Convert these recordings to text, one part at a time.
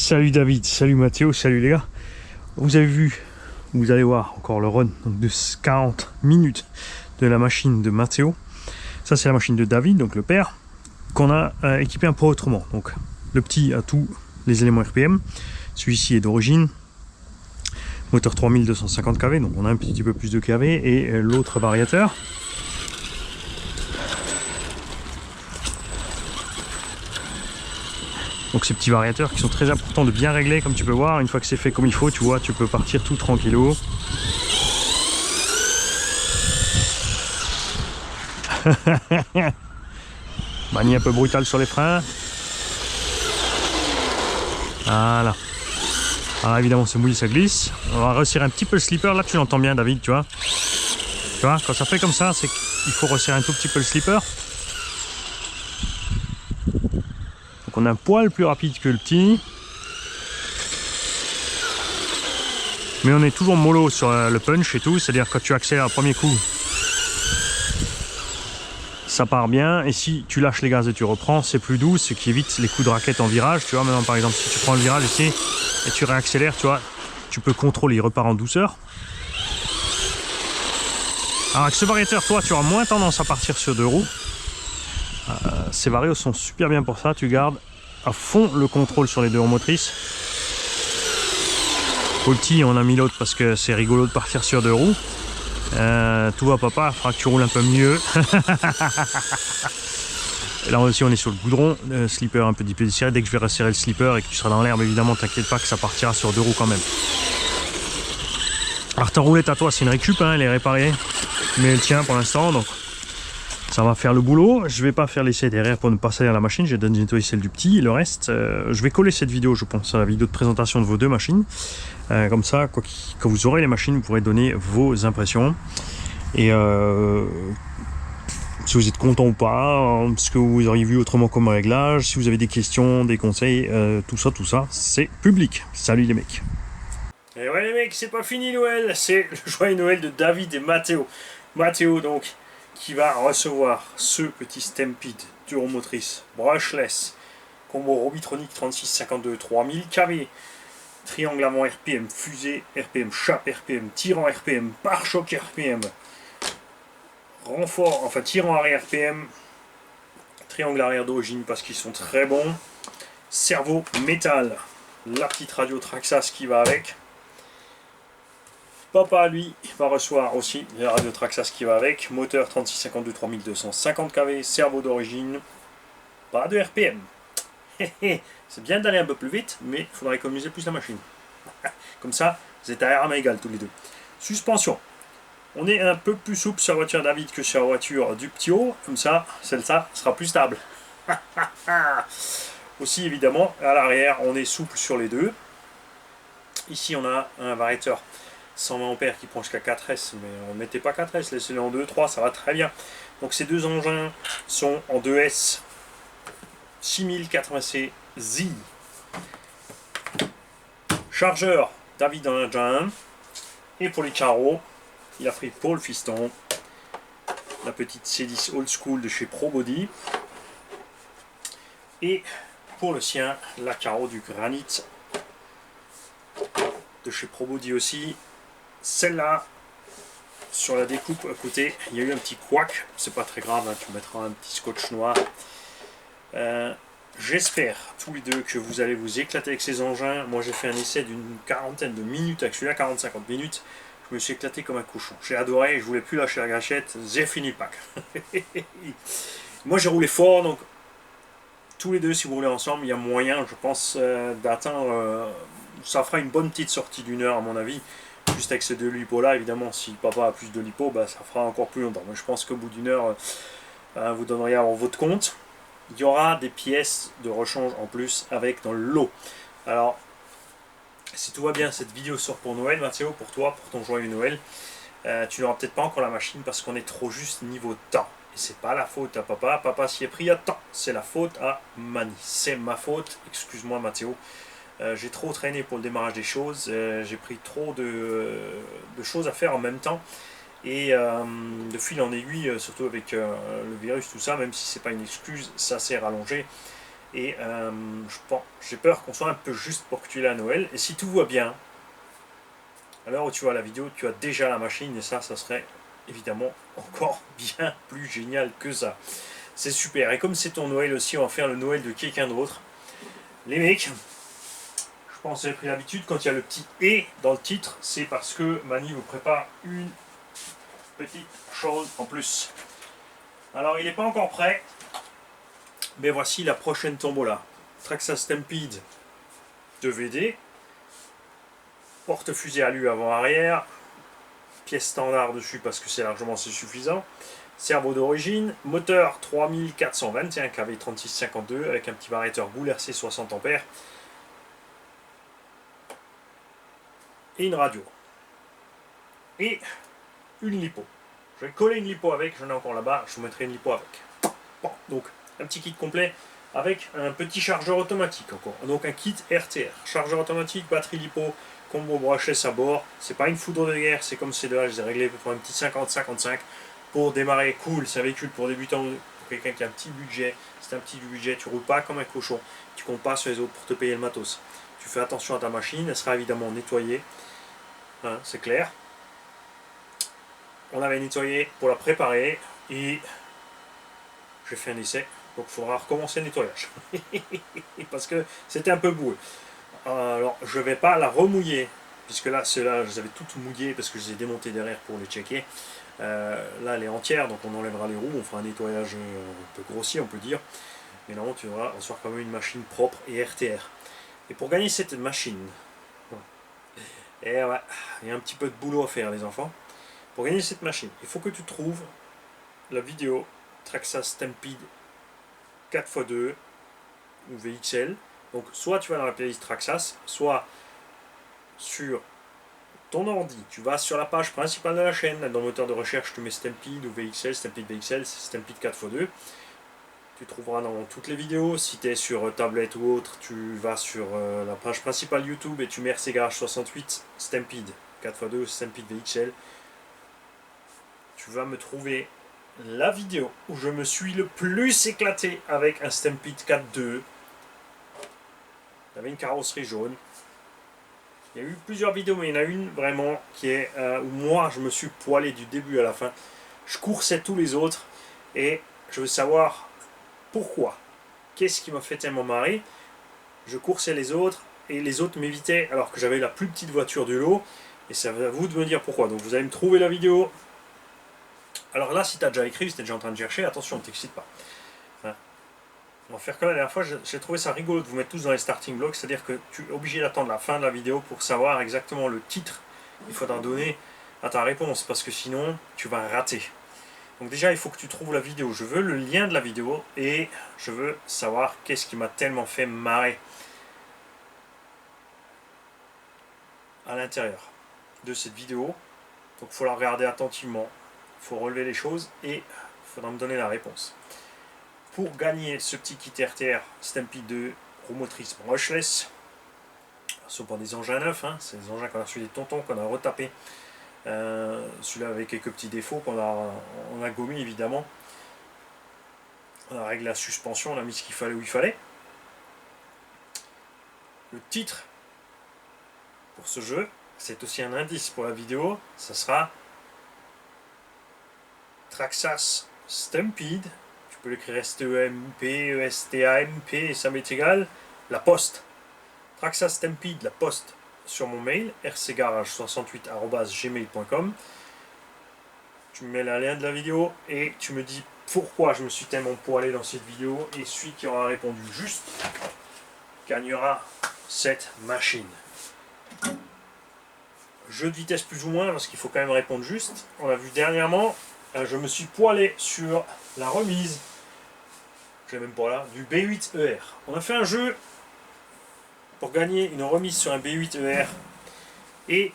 Salut David, salut Mathéo, salut les gars. Vous avez vu, vous allez voir encore le run donc de 40 minutes de la machine de Mathéo. Ça c'est la machine de David, donc le père, qu'on a équipé un peu autrement. Donc le petit a tous les éléments RPM, celui-ci est d'origine, moteur 3250 kV, donc on a un petit peu plus de kV, et l'autre variateur. Donc ces petits variateurs qui sont très importants de bien régler, comme tu peux voir, une fois que c'est fait comme il faut, tu vois, tu peux partir tout tranquillou. Manie un peu brutale sur les freins. Voilà. Alors évidemment c'est mouillé, ça glisse. On va resserrer un petit peu le slipper, là tu l'entends bien David, tu vois. Tu vois, quand ça fait comme ça, c'est qu'il faut resserrer un tout petit peu le slipper. Donc on a un poil plus rapide que le petit. Mais on est toujours mollo sur le punch et tout, c'est-à-dire quand tu accélères le premier coup, ça part bien. Et si tu lâches les gaz et tu reprends, c'est plus doux, ce qui évite les coups de raquette en virage. Tu vois, maintenant par exemple, si tu prends le virage ici et tu réaccélères, tu vois, tu peux contrôler, il repart en douceur. Alors avec ce variateur, toi, tu auras moins tendance à partir sur deux roues. Ces varios sont super bien pour ça, tu gardes à fond le contrôle sur les deux roues motrices. Au petit, on a mis l'autre parce que c'est rigolo de partir sur deux roues. Tout va papa, il faudra que tu roules un peu mieux. Là aussi on est sur le goudron, le slipper un peu dépoussiéré. Dès que je vais resserrer le slipper et que tu seras dans l'herbe, évidemment t'inquiète pas que ça partira sur deux roues quand même. Alors ta roulette à toi c'est une récup, hein, elle est réparée, mais elle tient pour l'instant, donc ça va faire le boulot. Je vais pas faire l'essai derrière pour ne pas salir la machine, j'ai déjà nettoyé celle du petit. Le reste, je vais coller cette vidéo, je pense, à la vidéo de présentation de vos deux machines. Comme ça, quand vous aurez les machines, vous pourrez donner vos impressions. Et si vous êtes content ou pas, ce que vous auriez vu autrement comme réglage, si vous avez des questions, des conseils, tout ça, c'est public. Salut les mecs. Et ouais les mecs, c'est pas fini Noël, c'est le joyeux Noël de David et Mathéo. Mathéo donc, qui va recevoir ce petit Stampede duromotrice brushless, combo Robitronic 3652 3000 kV, triangle avant RPM, fusée RPM, chape RPM, tirant RPM, pare-choc RPM, renfort, enfin tirant arrière RPM, triangle arrière d'origine parce qu'ils sont très bons, cerveau métal, la petite radio Traxxas qui va avec. Papa, lui, va recevoir aussi la radio Traxxas qui va avec. Moteur 3652 3250 kV, cerveau d'origine, pas de RPM. C'est bien d'aller un peu plus vite, mais il faudra économiser plus la machine. Comme ça, vous êtes à armes égales tous les deux. Suspension. On est un peu plus souple sur la voiture David que sur la voiture du petit haut. Comme ça, celle-là sera plus stable. Aussi, évidemment, à l'arrière, on est souple sur les deux. Ici, on a un variateur 120 ampères qui prend jusqu'à 4S, mais on ne mettait pas 4S, laissez-le en 2, 3, ça va très bien. Donc ces deux engins sont en 2S 6080C Z. Chargeur, David en a déjà un. Et pour les carreaux, il a pris pour le fiston la petite C10 Old School de chez ProBody. Et pour le sien, la carreau du Granit de chez ProBody aussi. Celle-là, sur la découpe à côté, il y a eu un petit couac, c'est pas très grave, hein, tu mettras un petit scotch noir. J'espère tous les deux que vous allez vous éclater avec ces engins. Moi j'ai fait un essai d'une quarantaine de minutes avec celui-là, 40-50 minutes. Je me suis éclaté comme un cochon. J'ai adoré, je voulais plus lâcher la gâchette, j'ai fini le pack. Moi j'ai roulé fort, donc tous les deux, si vous roulez ensemble, il y a moyen, je pense, d'atteindre. Ça fera une bonne petite sortie d'une heure à mon avis. Juste avec ces deux lipos là, évidemment, si papa a plus de lipos, bah, ça fera encore plus longtemps. Mais je pense qu'au bout d'une heure, vous donneriez à votre compte. Il y aura des pièces de rechange en plus avec dans le lot. Alors, si tout va bien, cette vidéo sort pour Noël, Mathéo, pour toi, pour ton joyeux Noël. Tu n'auras peut-être pas encore la machine parce qu'on est trop juste niveau temps. Et c'est pas la faute à papa. Papa s'y est pris à temps. C'est la faute à Mani. C'est ma faute. Excuse-moi, Mathéo. J'ai trop traîné pour le démarrage des choses, j'ai pris trop de choses à faire en même temps et de fil en aiguille, surtout avec le virus, tout ça, même si c'est pas une excuse, ça s'est rallongé Et j'ai peur qu'on soit un peu juste pour que tu l'aies à Noël. Et si tout va bien, à l'heure où tu vois la vidéo, tu as déjà la machine. Et ça serait évidemment encore bien plus génial que ça. C'est super. Et comme c'est ton Noël aussi, on va faire le Noël de quelqu'un d'autre. Les mecs, je pense que vous avez pris l'habitude, quand il y a le petit « et » dans le titre, c'est parce que Mani vous prépare une petite chose en plus. Alors, il n'est pas encore prêt, mais voici la prochaine tombola. Traxxas Stampede 2VD, porte-fusée alu avant-arrière, pièce standard dessus parce que c'est largement suffisant, cerveau d'origine, moteur 3421 kW 3652 avec un petit variateur Goul RC 60 A et une radio. Et une lipo. Je vais coller une lipo avec, j'en ai encore là-bas, je vous mettrai une lipo avec. Bon, donc un petit kit complet avec un petit chargeur automatique encore. Donc un kit RTR, chargeur automatique, batterie lipo, combo brushless à bord. C'est pas une foudre de guerre, c'est comme ces deux-là, je les ai réglés pour un petit 50-55 pour démarrer cool. C'est un véhicule pour débutants, pour quelqu'un qui a un petit budget. C'est un petit budget, tu roules pas comme un cochon, tu comptes pas sur les autres pour te payer le matos. Tu fais attention à ta machine, elle sera évidemment nettoyée, hein, c'est clair. On avait nettoyé pour la préparer et j'ai fait un essai, donc il faudra recommencer le nettoyage parce que c'était un peu boueux. Alors je ne vais pas la remouiller puisque là ceux-là je les avais toutes mouillées parce que je les ai démontées derrière pour les checker. Là elle est entière, donc on enlèvera les roues, on fera un nettoyage un peu grossier on peut dire, mais non, tu verras, on sera quand même une machine propre et RTR. Et pour gagner cette machine, et ouais, il y a un petit peu de boulot à faire les enfants. Pour gagner cette machine, il faut que tu trouves la vidéo Traxxas Stampede 4x2 ou VXL. Donc soit tu vas dans la playlist Traxxas, soit sur ton ordi, tu vas sur la page principale de la chaîne, dans le moteur de recherche tu mets Stampede ou VXL, Stampede VXL, Stampede 4x2. Tu trouveras dans toutes les vidéos. Si tu es sur tablette ou autre, tu vas sur la page principale YouTube et tu mets RC Garage 68 Stampede 4x2 Stampede VXL. Tu vas me trouver la vidéo où je me suis le plus éclaté avec un Stampede 4.2. Il y avait une carrosserie jaune. Il y a eu plusieurs vidéos, mais il y en a une vraiment qui est où moi je me suis poilé du début à la fin. Je coursais tous les autres et je veux savoir pourquoi. Qu'est-ce qui m'a fait tellement marrer? Je coursais les autres et les autres m'évitaient alors que j'avais la plus petite voiture du lot. Et c'est à vous de me dire pourquoi. Donc vous allez me trouver la vidéo. Alors là, si tu as déjà écrit, si tu es déjà en train de chercher, attention, ne t'excite pas. Hein, on va faire comme la dernière fois, j'ai trouvé ça rigolo de vous mettre tous dans les starting blocks, c'est-à-dire que tu es obligé d'attendre la fin de la vidéo pour savoir exactement le titre qu'il faudra donner à ta réponse, parce que sinon, tu vas rater. Donc déjà, il faut que tu trouves la vidéo. Je veux le lien de la vidéo et je veux savoir qu'est-ce qui m'a tellement fait marrer à l'intérieur de cette vidéo. Donc il faut la regarder attentivement. Il faut relever les choses et il faudra me donner la réponse. Pour gagner ce petit kit RTR Stampede 2 roue motrice brushless, ce sont pas des engins neufs, hein, c'est des engins qu'on a reçus des tontons, qu'on a retapé. Celui-là avec quelques petits défauts qu'on a gommé évidemment. On a réglé la suspension, on a mis ce qu'il fallait où il fallait. Le titre pour ce jeu, c'est aussi un indice pour la vidéo, ça sera Traxxas Stampede, tu peux l'écrire S-T-E-M-P, E-S-T-A-M-P, et ça m'est égal, la poste. Traxxas Stampede, la poste, sur mon mail, rcgarage68@gmail.com. Tu me mets le lien de la vidéo et tu me dis pourquoi je me suis tellement poilé dans cette vidéo, et celui qui aura répondu juste gagnera cette machine. Jeu de vitesse plus ou moins, parce qu'il faut quand même répondre juste. On l'a vu dernièrement, je me suis poilé sur la remise, je l'ai même pas là, du B8ER. On a fait un jeu pour gagner une remise sur un B8ER et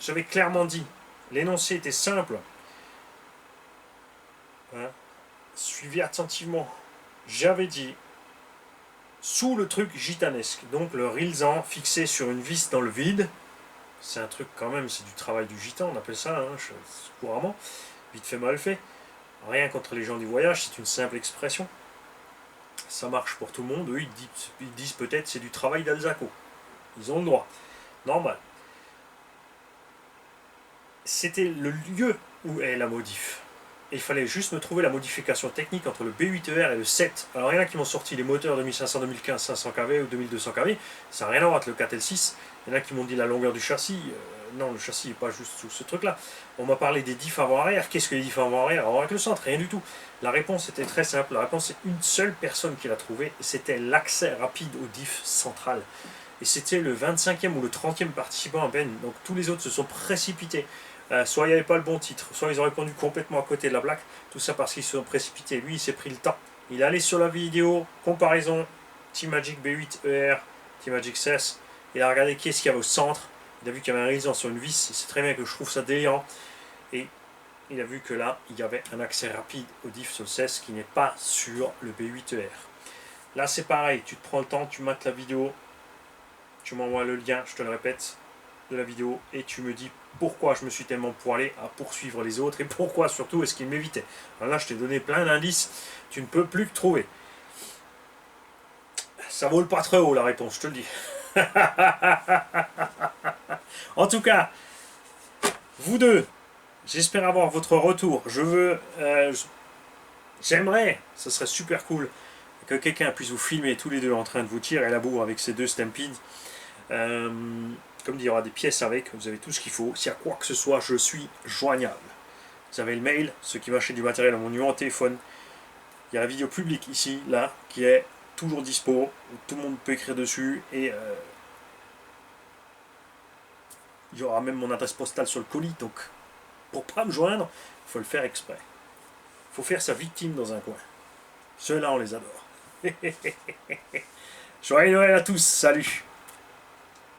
j'avais clairement dit, l'énoncé était simple, hein, suivi attentivement, j'avais dit sous le truc gitanesque, donc le rilsan fixé sur une vis dans le vide. C'est un truc quand même, c'est du travail du gitan, on appelle ça, hein, couramment, vite fait mal fait. Rien contre les gens du voyage, c'est une simple expression. ça marche pour tout le monde. Eux, ils disent peut-être c'est du travail d'Alzaco. Ils ont le droit. Normal. C'était le lieu où est la modif. Et il fallait juste me trouver la modification technique entre le B8ER et le 7. Alors il y en a qui m'ont sorti les moteurs 2500, 2015, 500 kV ou 2200 kV. Ça n'a rien à voir avec le 4L6. Il y en a qui m'ont dit la longueur du châssis. Non, le châssis n'est pas juste sous ce truc-là. On m'a parlé des diffs avant-arrière. Qu'est-ce que les diffs avant-arrière? Alors avec le centre, rien du tout. La réponse était très simple. La réponse, c'est une seule personne qui l'a trouvée. Et c'était l'accès rapide au diff central. Et c'était le 25e ou le 30e participant à peine. Donc tous les autres se sont précipités. Soit il n'y avait pas le bon titre, soit ils ont répondu complètement à côté de la plaque. Tout ça parce qu'ils se sont précipités. Lui, il s'est pris le temps. Il est allé sur la vidéo, comparaison, T-Magic B8ER, T-Magic 16. Il a regardé qui est-ce qu'il y avait au centre. Il a vu qu'il y avait un résident sur une vis. C'est très bien que je trouve ça délirant. Et il a vu que là, il y avait un accès rapide au diff sur le 16 qui n'est pas sur le B8ER. Là, c'est pareil. Tu te prends le temps, tu mates la vidéo. Tu m'envoies le lien, je te le répète, de la vidéo, et tu me dis pourquoi je me suis tellement poilé à poursuivre les autres, et pourquoi surtout est-ce qu'ils m'évitaient. Alors là, je t'ai donné plein d'indices, tu ne peux plus que trouver. Ça vole pas très haut la réponse, je te le dis. En tout cas, vous deux, j'espère avoir votre retour. J'aimerais, ce serait super cool, que quelqu'un puisse vous filmer tous les deux en train de vous tirer la bourre avec ces deux Stampede. Comme dit, il y aura des pièces avec, vous avez tout ce qu'il faut. S'il y a quoi que ce soit, je suis joignable. Vous avez le mail, ceux qui m'achètent du matériel à mon numéro de téléphone. Il y a la vidéo publique ici, là, qui est toujours dispo, où tout le monde peut écrire dessus. Et il y aura même mon adresse postale sur le colis. Donc, pour pas me joindre, il faut le faire exprès. Il faut faire sa victime dans un coin. Ceux-là, on les adore. Joyeux Noël à tous, salut!